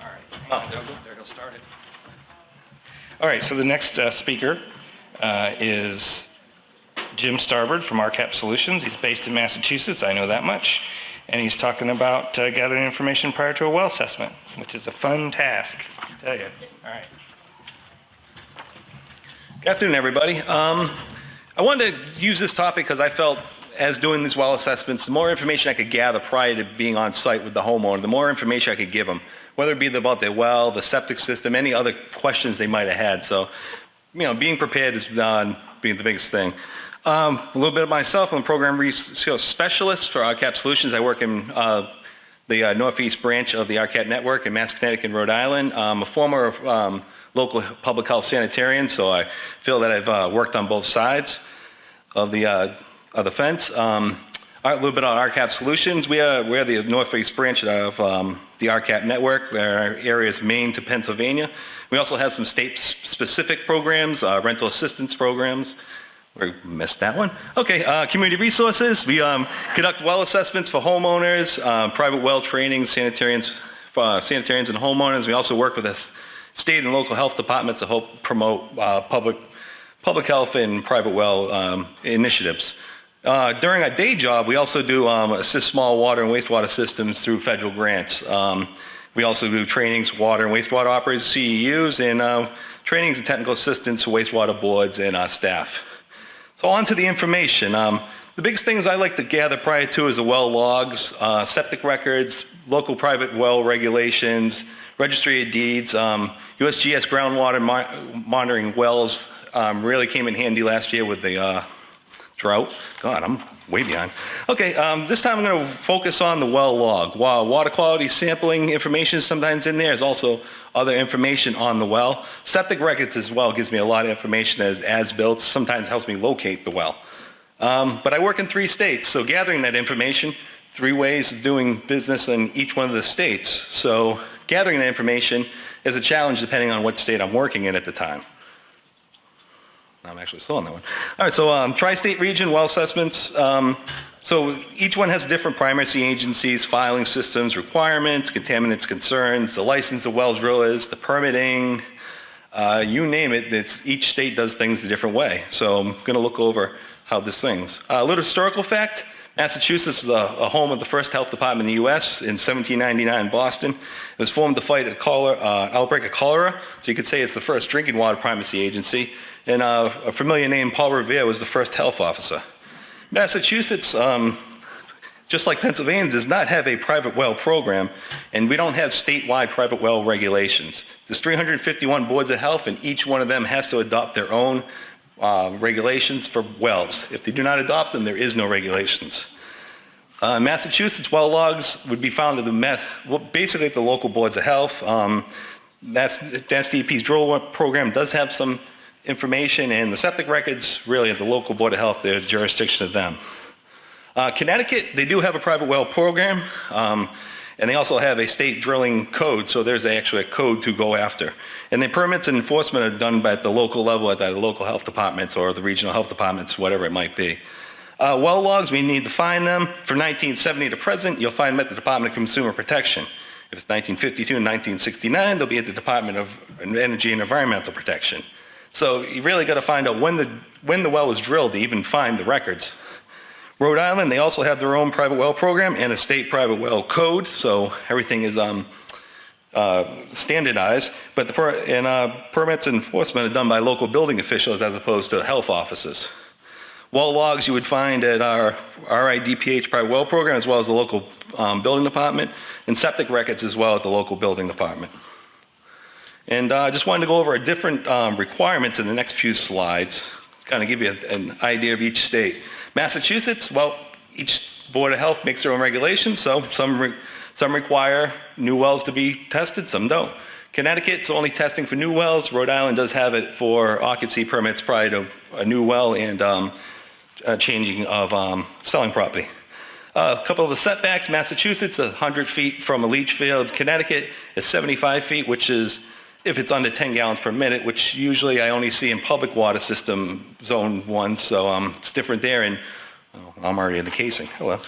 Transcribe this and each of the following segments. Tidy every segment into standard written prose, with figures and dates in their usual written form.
All right. Oh, there he'll start it. All right, so the next speaker is Jim Starbard from RCAP Solutions. He's based in Massachusetts, I know that much. And he's talking about gathering information prior to a well assessment, which is a fun task, I tell you. All right. Good afternoon, everybody. I wanted to use this topic because I felt, as doing these well assessments, the more information I could gather prior to being on site with the homeowner, the more information I could give them, whether it be about their well, the septic system, any other questions they might have had. So, being prepared is being the biggest thing. A little bit of myself, I'm a program research specialist for RCAP Solutions. I work in the Northeast branch of the RCAP network in Mass, Connecticut, and Rhode Island. I'm a former local public health sanitarian, so I feel that I've worked on both sides of the fence. A little bit on RCAP Solutions. We're the Northeast branch of the RCAP network. Our area is Maine to Pennsylvania. We also have some state-specific programs, rental assistance programs. We missed that one. Okay, community resources. We conduct well assessments for homeowners, private well training, sanitarians and homeowners. We also work with the state and local health departments to help promote public health and private well initiatives. During our day job, we also do assist small water and wastewater systems through federal grants. We also do trainings, water and wastewater operators, CEUs, and trainings and technical assistance for wastewater boards and staff. So on to the information. The biggest things I like to gather prior to is the well logs, septic records, local private well regulations, registry of deeds, USGS groundwater monitoring wells really came in handy last year with the drought. God, I'm way behind. Okay, this time I'm going to focus on the well log. While water quality sampling information is sometimes in there, there's also other information on the well. Septic records as well gives me a lot of information as built, sometimes helps me locate the well. But I work in 3 states, so gathering that information, 3 ways of doing business in each one of the states. So gathering that information is a challenge depending on what state I'm working in at the time. I'm actually still on that one. All right, so tri-state region well assessments. So each one has different primacy agencies, filing systems, requirements, contaminants, concerns, the license of well drillers, the permitting, you name it. Each state does things a different way. So I'm going to look over how this things. A little historical fact. Massachusetts is a home of the first health department in the U.S. in 1799 in Boston. It was formed to fight an outbreak of cholera, so you could say it's the first drinking water primacy agency. And a familiar name, Paul Revere, was the first health officer. Massachusetts, just like Pennsylvania, does not have a private well program, and we don't have statewide private well regulations. There's 351 boards of health, and each one of them has to adopt their own regulations for wells. If they do not adopt them, there is no regulations. Massachusetts well logs would be found basically at the local boards of health. DEP's drill program does have some information, and the septic records really at the local board of health, the jurisdiction of them. Connecticut, they do have a private well program, and they also have a state drilling code, so there's actually a code to go after. And the permits and enforcement are done at the local level at the local health departments or the regional health departments, whatever it might be. Well logs, we need to find them. From 1970 to present, you'll find them at the Department of Consumer Protection. If it's 1952 and 1969, they'll be at the Department of Energy and Environmental Protection. So you really got to find out when the well was drilled to even find the records. Rhode Island, they also have their own private well program and a state private well code, so everything is standardized. But permits and enforcement are done by local building officials as opposed to health offices. Well logs you would find at our RIDPH private well program as well as the local building department, and septic records as well at the local building department. And I just wanted to go over different requirements in the next few slides, kind of give you an idea of each state. Massachusetts, well, each Board of Health makes their own regulations, so some require new wells to be tested, some don't. Connecticut's only testing for new wells. Rhode Island does have it for occupancy permits prior to a new well and changing of selling property. A couple of the setbacks, Massachusetts, 100 feet from a leach field. Connecticut is 75 feet, which is if it's under 10 gallons per minute, which usually I only see in public water system zone 1, so it's different there, and I'm already in the casing. Oh well.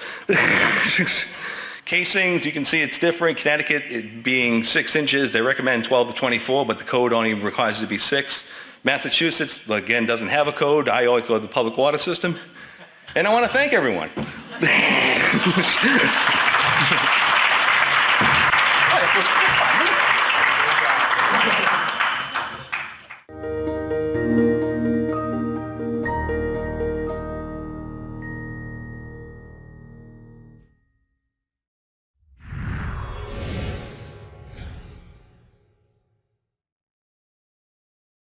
Casings, you can see it's different. Connecticut, it being 6 inches, they recommend 12 to 24, but the code only requires it to be 6. Massachusetts, again, doesn't have a code. I always go to the public water system. And I want to thank everyone.